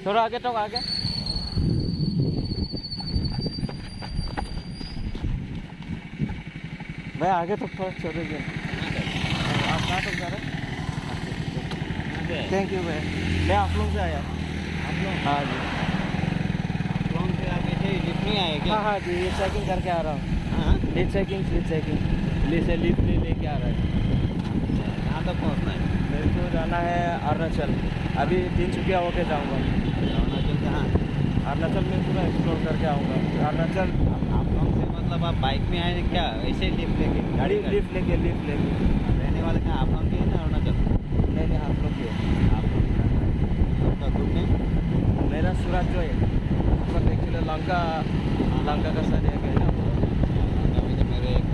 थोड़ा आगे तो आगे। भाई आगे तो थोड़ा छोड़ दीजिए। आप कहाँ तक जा रहे हैं? थैंक यू भाई। मैं आप लोग से आया। आप लोग हाँ जी। आप लोग से आगे से लिफ्ट नहीं आए क्या? हाँ हाँ जी, ये चेकिंग करके आ रहा हूँ। हाँ, लिफ्ट चेकिंग से लिफ्ट लेके आ रहा है। कहाँ तक पहुँचना है? मेरे को जाना है अरुणाचल। अभी 3 छुट्टियाँ होके जाऊँगा। अरुणाचल कहाँ? अरुणाचल में पूरा एक्सप्लोर करके आऊँगा। अरुणाचल आप लोग से मतलब आप बाइक में आए क्या? ऐसे लिफ्ट लेके गाड़ी का? लिफ्ट लेके रहने वाले कहाँ? आप लोग के हैं ना अरुणाचल? नहीं आप लोग के। आप लोग का ग्रुप में? मेरा सूरज जो है मतलब एक्चुअली लंका का साथ है क्या लंका में तो मेरे एक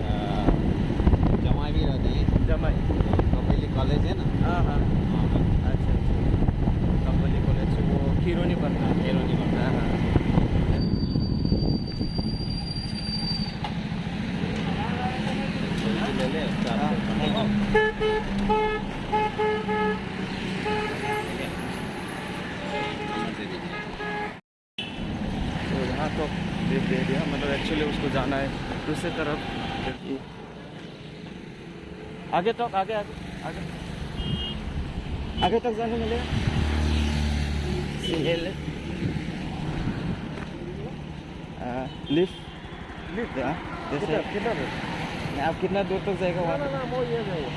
जमाई भी रहते हैं। जमाई। कपिली कॉलेज है ना? हाँ हाँ। वहाँ पर। अच्छा कंपनी कॉलेज से वो खीरोनी पड़ता है। खीरोनी पड़ता है। हाँ ले ले उसका तो यहाँ तो दे दिया मतलब एक्चुअली उसको जाना है दूसरी तरफ। आगे तक आगे तक जाने मिलेगा। लिफ्ट जैसे आप कितना दूर तक जाएगा वहाँ तक? वो ये जाएगा।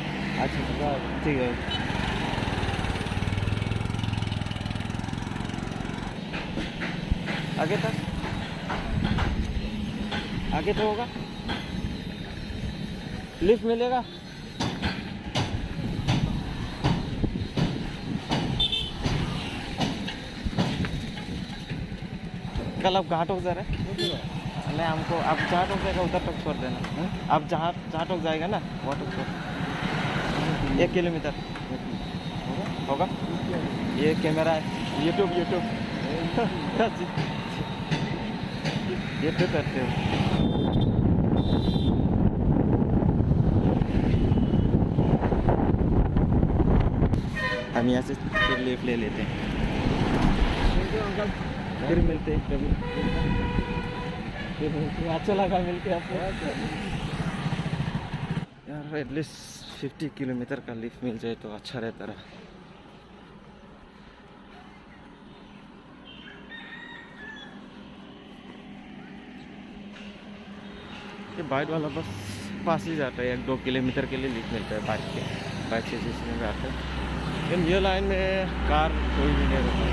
अच्छा ठीक है। आगे तो होगा लिफ्ट मिलेगा। कल आप कहाँ तक जा रहे हैं? नहीं हमको आप जहाँ तक जाएगा उधर तक छोड़ देना। आप जहाँ तक जाएगा ना वहाँ तक छोड़। 1 किलोमीटर होगा। ये कैमरा है यूट्यूब ये तो करते हो। हम यहाँ से फिर लिफ्ट ले लेते हैं। फिर मिलते हैं कभी। अच्छा लगा मिलके आपसे यार। एटलीस्ट 50 किलोमीटर का लिफ्ट मिल जाए तो अच्छा रहता रहा। ये बाइक वाला बस पास ही जाता है। 1-2 किलोमीटर के लिए लिफ्ट मिलता है बाइक से जिसमें भी आता है। लेकिन ये लाइन में कार कोई भी नहीं रुका है।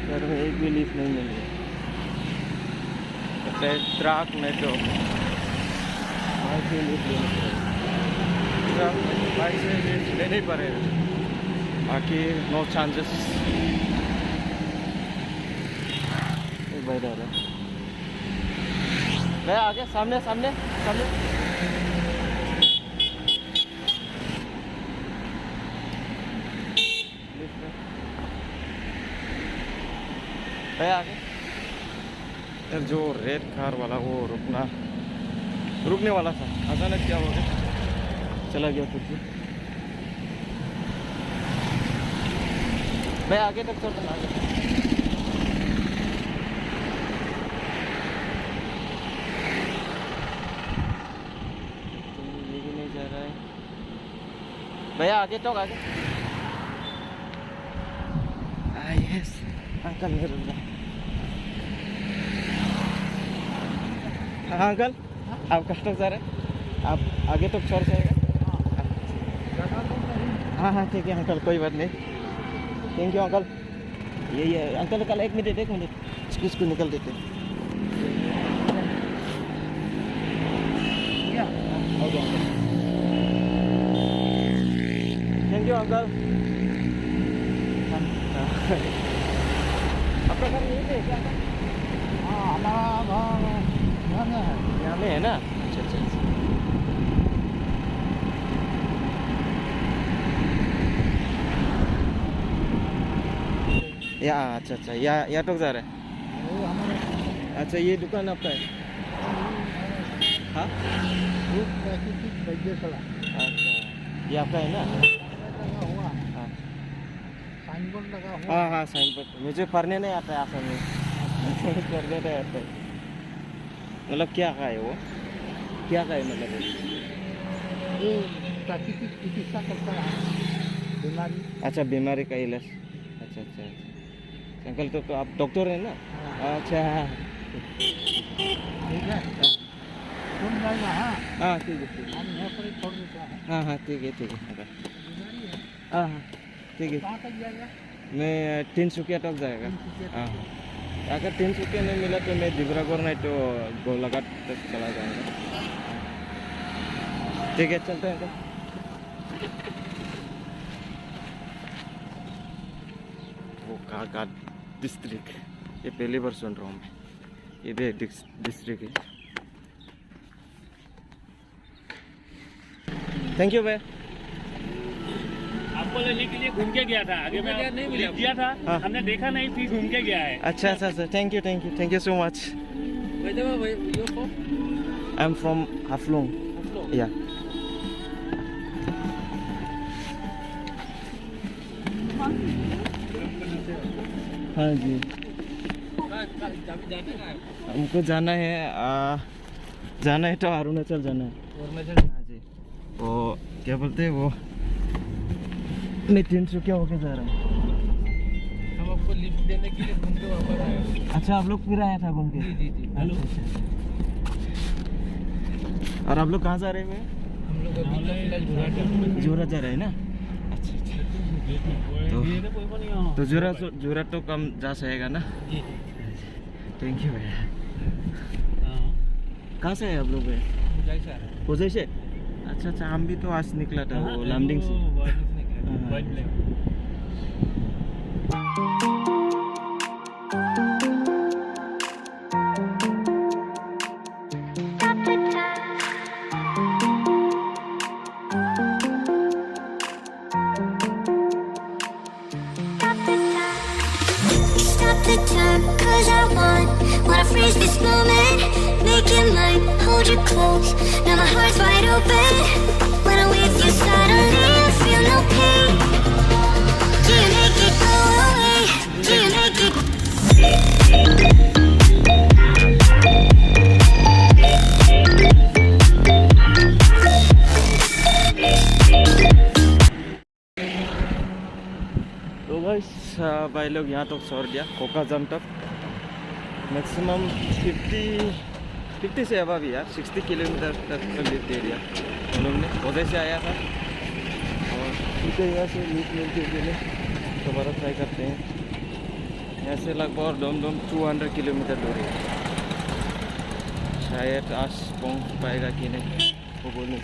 शहर में एक भी लिफ्ट नहीं मिल रही। ट्रक मेट्रो बाइक से लिफ्ट लेना पड़ेगा। बाइक से लिफ्ट लेना ही पड़ेगा बाकी नो चांसेस। बैठ आ रहा गया आगे सामने गया आगे। यार जो रेड कार वाला वो रुकने वाला था अचानक क्या हो गया चला गया कुछ। मैं आगे तक चलता ना आगे। ये भी नहीं जा रहा है भैया आगे तो आगे। यस अंकल मेरे हाँ अंकल आप कहाँ तक जा रहे हैं? आप आगे तक छोड़ जाएगा। हाँ ठीक है अंकल कोई बात नहीं। Thank you uncle. ये अंकल कल 1 मिनट इसको निकल देते। Thank you uncle. आपका घर यहीं पे है क्या? हाँ, हमारा घर यहाँ में है ना। अच्छा अच्छा यहाँ तक जा रहे हैं। अच्छा ये दुकान आपका है? हाँ अच्छा ये आपका है ना? हाँ साइनबोर्ड लगा हो हाँ हाँ साइन बोर्ड मुझे पढ़ने नहीं आता है असल में पढ़ने नहीं आता है मतलब क्या का है वो क्या का है मतलब ये प्राकृतिक चिकित्सा करता है बीमारी अच्छा बीमारी का इलाज अच्छा अच्छा अच्छा अंकल तो आप डॉक्टर हैं ना अच्छा ठीक है तुम जाएगा हाँ हाँ ठीक है हम यहाँ पर ही छोड़ देते हैं हाँ हाँ ठीक है बीमारी है हाँ हाँ ठीक है कहाँ तक जाएगा मैं तिनसुकिया तक जाएगा हाँ हाँ अगर तिनसुकिया नहीं मिला तो मैं डिब्रूगढ़ नहीं तो गोलाघाट तक चला जाऊँगा ठीक है चलते हैं अंकल वो कागाट डिस्ट्रिक्ट ये पहली बार सुन रहा हूँ मैं ये भी डिस्ट्रिक्ट है थैंक यू भैया आपको लेने के लिए घूम के गया था आगे में नहीं मिला दिया था हाँ। हमने देखा नहीं फिर घूम के गया है अच्छा अच्छा अच्छा thank you so much I am from Haflong या हाँ जी हमको जाना है तो अरुणाचल जाना है हाँ जी वो क्या बोलते हैं वो मैं तिनसुकिया होके जा रहा हूँ हम आपको लिफ्ट देने के लिए घूम के वापस आए अच्छा आप लोग फिर आया था घूम के जी हेलो और आप लोग कहाँ जा रहे हैं हम लोग अभी तक फिलहाल जोरा जा रहे हैं ना अच्छा तो जोरा तो कम जा सकेगा ना थैंक यू भैया कहाँ से है आप लोग भैया उजय से अच्छा अच्छा हम भी तो आज निकला था वो लामडिंग से Stop the time, cause I wanna freeze this moment. Make it mine, hold you close. Now my heart's wide open. When I'm with you, suddenly I feel no pain. Do you make it go away? Do you make it? तो guys भाई लोग यहाँ तक छोड़ दिया कोकाजाम तक maximum 50 से above यार 60 किलोमीटर तक का लिफ्ट दे दिया हम लोग ने उधर से आया था और ठीक है यहाँ से लिफ्ट मिलते लिए दोबारा ट्राई करते हैं यहाँ से लगभग डोम 200 किलोमीटर दूर है शायद आज पहुँच पाएगा कि नहीं वो बोलने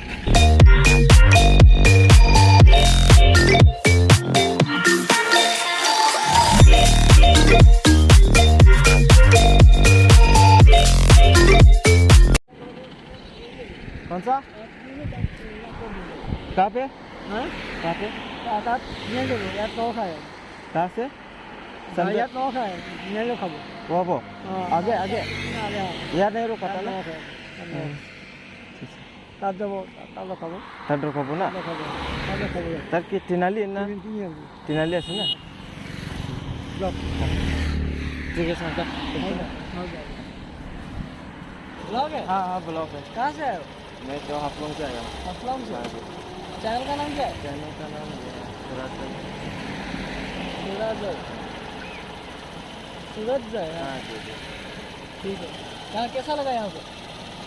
कौन सा कहाँ पे कहाँ पे कहाँ से वो आगे आगे यार नहीं रुका था ना তাত ৰখাব না তাত কি তিনালি না তিনালি আছে না ठीक है सर ब्लॉग है हाँ हाँ ब्लॉक है कहाँ से आए हो मैं तो हाफलोंग से आया हूँ असलम से चैनल का नाम क्या है चैनल का नाम सूरज जय हाँ जी जी ठीक है यहाँ कैसा लगा यहाँ पे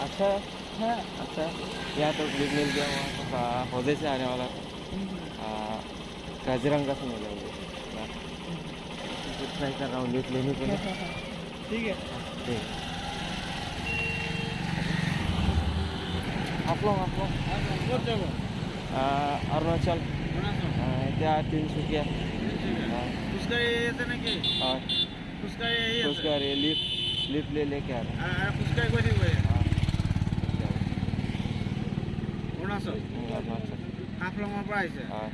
अच्छा है हाँ अच्छा है यहाँ तो क्लिप मिल गया वहाँ हौदे से आने वाला काजीरंगा से मिलेंगे ट्राई कर रहा हूँ लिफ्ट लेने के लिए ठीक है ठीक हाफलोंग अरुणाचल त्या तिनसुकिया उसका ये था ना कि और उसका ये उसका लिफ्ट ले लेके आ रहा उसका एक बजे हुए हाँ अरुणाचल अरुणाचल हाफलंगৰ পৰা আহিছে हाँ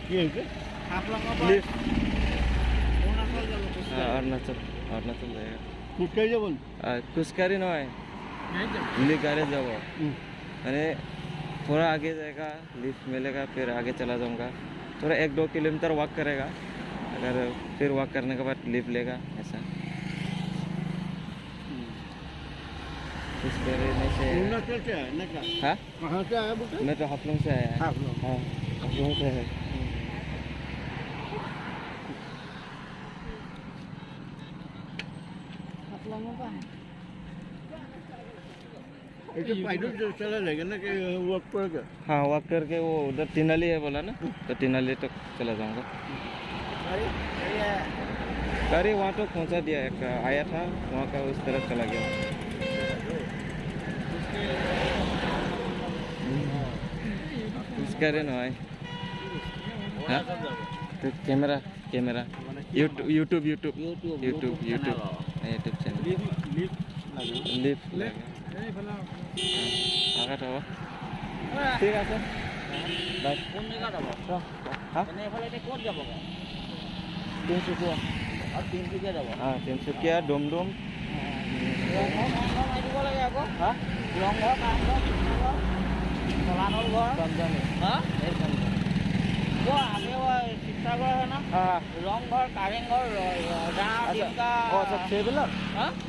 কি হৈছে হাফলঙৰ পৰা लिफ्ट অৰুণাচল যাব अरुणाचल अरुणाचल जाएगा খোজকাঢ়ি যাব खुशकारी নহয় নাই যাব বুলি গাড়ী যাব মানে थोड़ा आगे जाएगा लिफ्ट मिलेगा, फिर आगे चला जाऊंगा। थोड़ा 1-2 किलोमीटर वॉक करेगा, अगर फिर वॉक करने के बाद लिफ्ट लेगा ऐसा। इस तरीके से। अरुणाचल से है ना क्या? हाँ, कहाँ से आया बेटा? मैं तो हाफलोंग से आया है। हाफलोंग। हाँ, हाफलोंग से है। ऐसे पैदल चला जाएगा ना कि वॉक पर? हाँ, वॉक करके वो उधर तिनाली है बोला ना, तो तिनाली तक चला जाऊंगा। गाड़ी वहाँ तो पहुँचा दिया, एक आया था वहाँ का उस तरफ चला गया। उसका रे ना आए। हाँ? तो कैमरा यूट्यूब चैनल लिफ्ट आगा तो ठीक है सर बाय। हाँ, तिनसुकिया। हाँ, तिनसुकिया डुमडुम। हाँ, शिवसागर है ना, हाँ। रंगघर, कारेंघर, अच्छा, ट्रेवलर।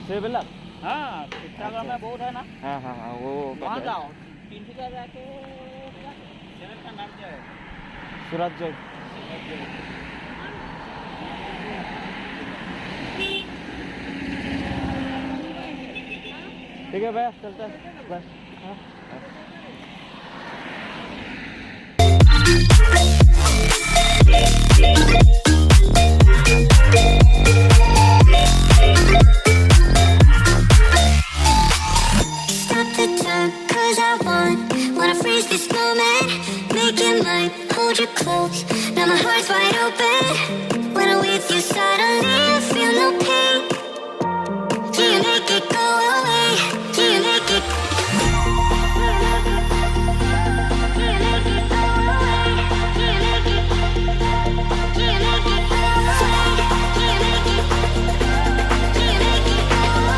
ट्रेवलर। हाँ, शिवसागर में बहुत है ना, हाँ हाँ हाँ, वो वहाँ जाओ। तिनसुकिया जाके शहर का नाम क्या है? सूरज जोग। ठीक है भैया, चलते हैं बस। हाँ। Stop the time, 'cause I wanna freeze this moment. Make it mine, hold you close. Now my heart's wide open. When I'm with you, suddenly I feel no pain. Do you make it go away? Do you make it? Do you make it go away? Do you make it? Do you make it go away? Do you make it? Do you make it go away?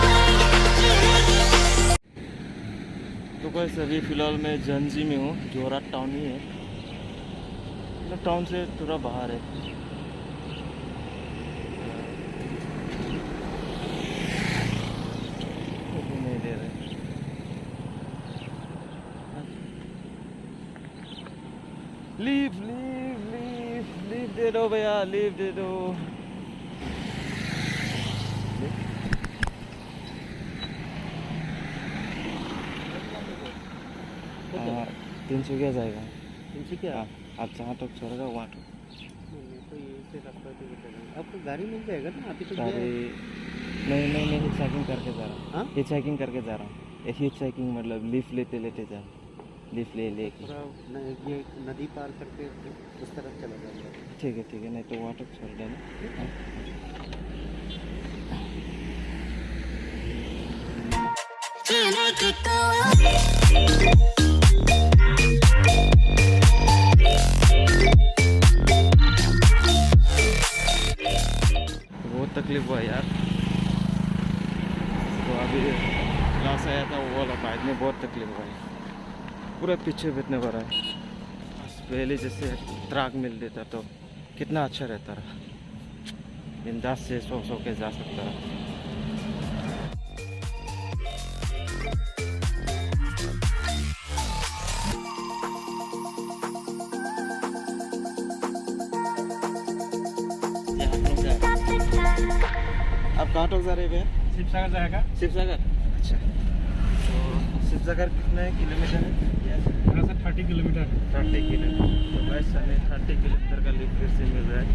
तो बस अभी फ़िलहाल मैं जंजी में हूँ, जोराट town ही है, मतलब town से थोड़ा बाहर है। नहीं दे रहे। लीव दे दो भैया, लीव दे दो। हाँ, 300 जाएगा। तिनसुकिया? हाँ, आप जहाँ तक छोड़ेगा वहाँ तक। तो ये से रास्ता से बताएगा। आपको गाड़ी मिल जाएगा ना, अभी तो गाड़ी नहीं, हिच हाइकिंग करके जा रहा हूँ। हाँ? हिच हाइकिंग करके जा रहा हूँ। एक हिच हाइकिंग मतलब लिफ्ट लेते जा रहा हूँ, लिफ्ट ले पूरा ये नदी पार करके उस तरफ चला जाएगा। ठीक है, नहीं तो वहाँ तक छोड़ देना। Do you make it go away? बहुत तकलीफ हुआ यार। तो अभी क्लास आया था वो वाला बाइक में बहुत तकलीफ हुआ है, पूरा पीछे बैठने पड़ा है। पहले जैसे ट्रक मिल देता तो कितना अच्छा रहता रहा, बिंदास से सो के जा सकता रहा। आप कहाँ तक जा रहे भैया? शिवसागर जाएगा। शिवसागर। अच्छा, तो शिवसागर कितने किलोमीटर है? यहाँ से 30 किलोमीटर है। 30 किलोमीटर। तो बस हमें 30 किलोमीटर का लिफ्ट फिर से मिल रहा है।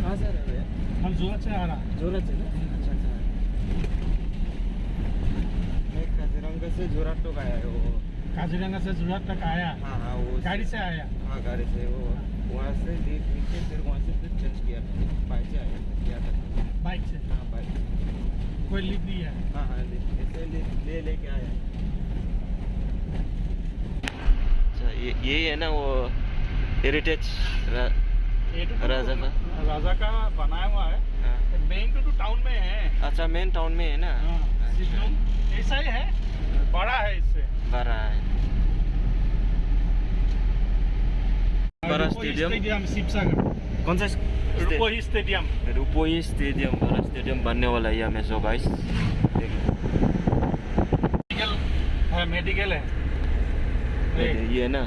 कहाँ से आ रहे भैया? हम जोरत से आ रहा है। जोराट से ना? अच्छा। मैं काजीरंगा से जोराट तक आया है वो। काजीरंगा से जोरत तक आया। हाँ वो गाड़ी से आया। हाँ, गाड़ी से वो वहाँ से लिफ्ट नीचे, फिर वहाँ से फिर चेंज किया था, बाइक से आया था, किया था। बाइक से। हाँ, बाइक। कोई लिफ्ट नहीं है। हाँ, ऐसे लेके आया। अच्छा, ये है ना वो हेरिटेज राजा का। राजा का बनाया हुआ है। हाँ। मेन तो टाउन में है। अच्छा, मेन टाउन में है ना? ऐसा ही है, बड़ा है इससे। बड़ा है। बड़ा रुपोही स्टेडियम स्टेडियम शिवसागर कौन सा रुपोही स्टेडियम रुपोही स्टेडियम बड़ा स्टेडियम बनने वाला है यहाँ में सो गाइस मेडिकल है मेडिकल है ये ना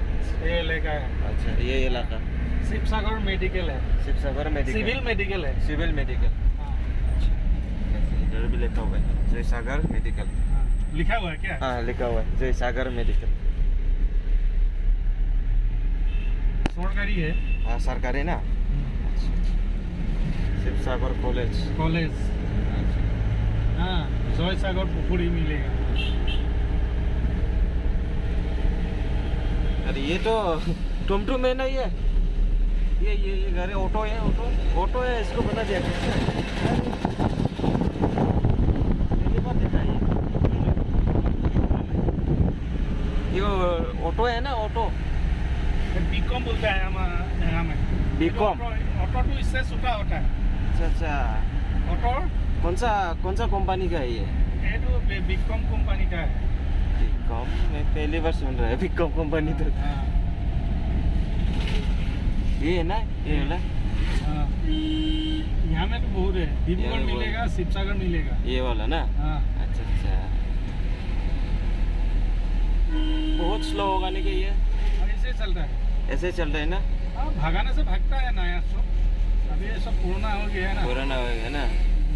ये इलाका है अच्छा ये इलाका शिवसागर मेडिकल है शिवसागर मेडिकल सिविल मेडिकल है सिविल मेडिकल हाँ, इधर भी लिखा हुआ है जय सागर मेडिकल हाँ। लिखा हुआ है क्या हाँ लिखा हुआ है जय सागर मेडिकल सरकारी है हाँ सरकारी ना शिवसागर कॉलेज कॉलेज हाँ जय सागर पुखुरी मिलेगा अरे ये तो टुमटुम में नहीं है ये गाड़ी ऑटो है ऑटो है इसको बता दिया पहली बार देखा ये ऑटो है ना ऑटो बीकॉम बोलता है यहाँ में बीकॉम ऑटो तो इससे छूटा होता है अच्छा ऑटो कौन सा कंपनी का है ये तो बीकॉम कंपनी का है बीकॉम मैं पहली बार सुन रहा है बीकॉम कंपनी तो हाँ, ये है ना ये वाला हाँ। यहाँ में तो बहुत है डिब्रूगढ़ यहाँ में मिलेगा शिवसागर मिलेगा ये वाला ना हाँ अच्छा बहुत स्लो होगा नहीं कि ये और ऐसे चलता है ऐसे चल रहा है ना हाँ भगाने से भागता है नया सब अभी ये सब पुराना हो गया है ना पुराना होगा ना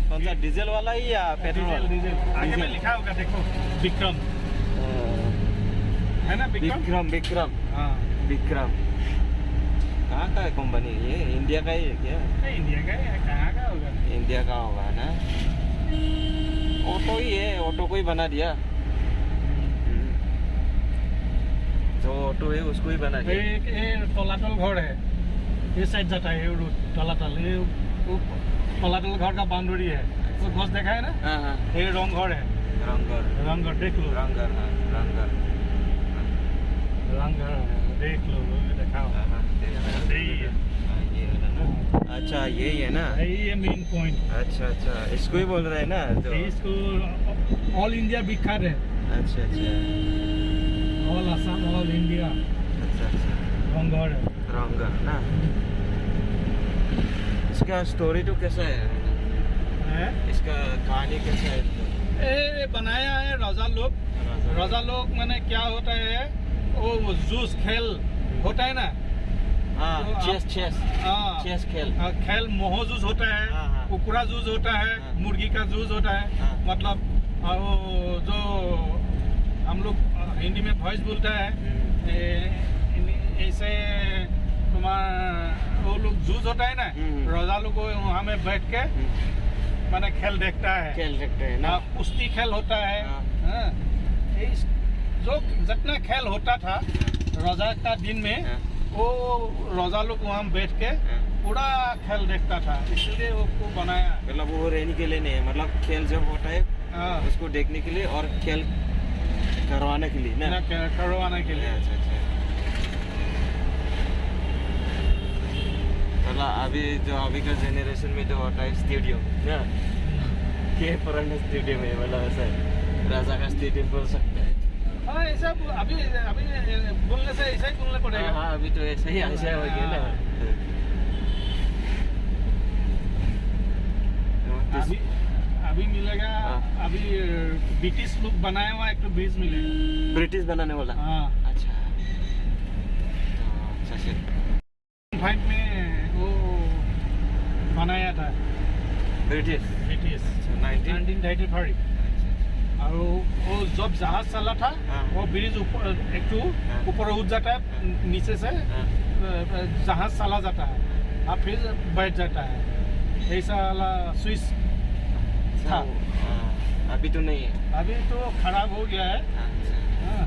कौन सा डीजल वाला ही या पेट्रोल वाला डीजल आगे में लिखा होगा देखो विक्रम है ना विक्रम विक्रम हाँ विक्रम कहाँ का है कंपनी ये इंडिया का ही है क्या ये इंडिया का है कहाँ का होगा इंडिया का होगा ना ऑटो ही है ऑटो को ही बना दिया जो ऑटो है उसको ही बना दिया ये तलातल घर है ये साइड जाता है ये रोड तलातल ये तलातल घर का बाउंड्री है तो घोष देखा है ना हाँ हाँ ये रंगघर है रंगघर देख लो रंगर हाँ रंगर रंगघर देख लो देखा हाँ हाँ यही है ये वाला ना अच्छा यही है ना ये मेन पॉइंट अच्छा इसको ही बोल रहे हैं ना तो इसको ऑल इंडिया विख्यात है अच्छा ऑल असम ऑल इंडिया अच्छा रंगघर है रंगर ना इसका स्टोरी तो कैसा है इसका कहानी कैसा है ये बनाया है राजा लोग मैंने क्या होता है वो जूस खेल होता है ना हाँ चेस हाँ खेल खेल मोहो जूस होता है हाँ। कुकुरा जूस होता है हाँ। मुर्गी का जूस होता है हाँ। मतलब वो जो हम लोग हिंदी में भॉइस बोलता है ऐसे तुम्हारा वो लोग जूस होता है ना राजा लोग को वहाँ में बैठ के मैंने खेल देखता है ना कुश्ती खेल होता है हाँ। हाँ। जो जितना खेल होता था राजा का दिन में हाँ। वो राजा लोग वहाँ बैठ के पूरा खेल देखता था इसलिए वो बनाया मतलब वो रहने के लिए नहीं है मतलब खेल जब होता है हाँ। उसको देखने के लिए और खेल करवाने के लिए ना करवाने के लिए अच्छा मतलब अभी का जेनरेशन में जो होता है स्टेडियम ना के पुराना स्टेडियम है मतलब ऐसा है राजा का स्टेडियम बोल सकते हैं हाँ ऐसा अभी बोलने से ऐसा ही बोलना पड़ेगा हाँ अभी तो ऐसा ही ऐसा हो गया ना अभी मिलेगा हाँ। अभी ब्रिटिश लोग बनाया हुआ एक तो ब्रिज मिलेगा ब्रिटिश बनाने वाला हाँ अच्छा फाइव में वो बनाया था ब्रिटिश 1935 और वो जब जहाज चला था हाँ। वो ब्रिज ऊपर हाँ। ऊपर उठ जाता है नीचे से जहाज चला जाता है और फिर बैठ जाता है ऐसा वाला स्विच था अभी तो नहीं है अभी तो खराब हो गया है हाँ।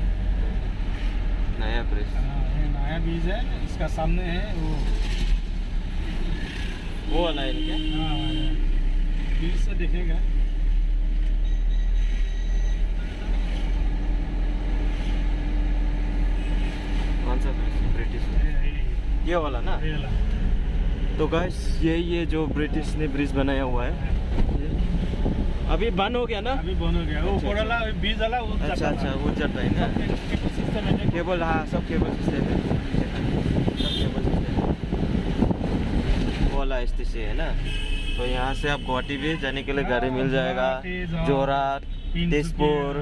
नया ब्रिज ये नया ब्रिज है इसका सामने है वो वाला है क्या हाँ ब्रिज से दिखेगा कौन सा ब्रिटिश ये वाला ना ये वाला। तो गाइस ये जो ब्रिटिश ने ब्रिज बनाया हुआ है अभी बंद हो गया ना अभी बंद हो गया वो अच्छा, ऊपर वाला बीज वाला वो अच्छा वो चलता है ना सिस्टम है केबल हाँ सब केबल सिस्टम है सब केबल सिस्टम वाला STC है ना, तो यहाँ से आप गुवाहाटी भी जाने के लिए गाड़ी मिल जाएगा। जोरहाट, तेजपुर,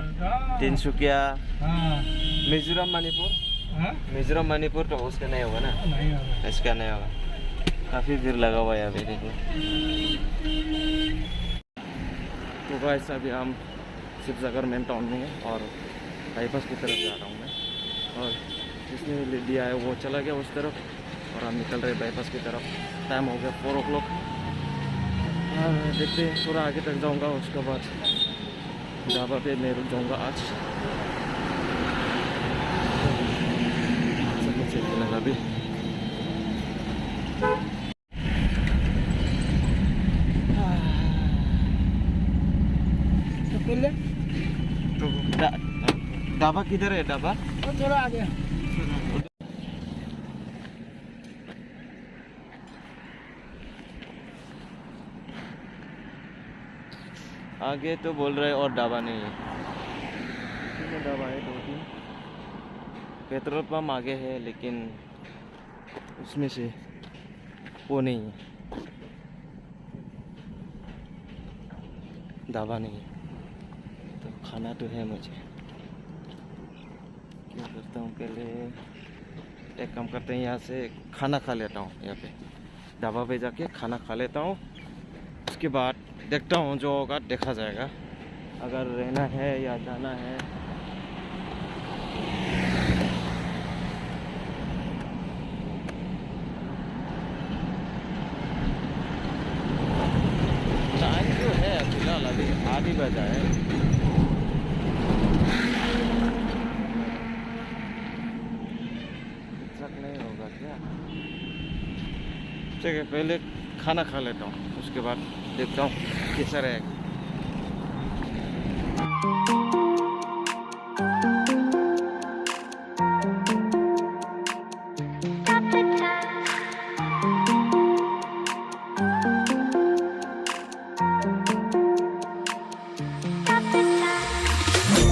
तिनसुकिया, मिजोरम, मणिपुर तो उसका नहीं होगा ना, नहीं होगा। इसका नहीं होगा। काफ़ी भीड़ लगा हुआ है अभी देखो। तो गाइस अभी हम शिवसागर मेन टाउन में हैं और बाईपास की तरफ जा रहा हूँ मैं, और जिसने ले दिया है वो चला गया उस तरफ और हम निकल रहे बाईपास की तरफ। टाइम हो गया 4 o'clock। देखते हैं, थोड़ा आगे तक जाऊँगा, उसके बाद ढाबा पे मैं रुक जाऊँगा आज। सब कुछ चेक लगा अभी। तो ढाबा किधर है? ढाबा थोड़ा आगे। आगे तो बोल रहे और ढाबा नहीं है। ढाबा है 2-3, पेट्रोल पंप आगे है, लेकिन उसमें से वो नहीं है, ढाबा नहीं है। तो खाना तो है मुझे, क्या करता हूँ, पहले एक काम करते हैं, यहाँ से खाना खा लेता हूँ, यहाँ पे ढाबा पे जाके खाना खा लेता हूँ। उसके बाद देखता हूँ, जो होगा देखा जाएगा, अगर रहना है या जाना है। टाइम जो है फिलहाल अभी 8 बजा है। नहीं होगा क्या? ठीक है, पहले खाना खा लेता हूँ, उसके बाद देखता हूँ कैसा रहेगा।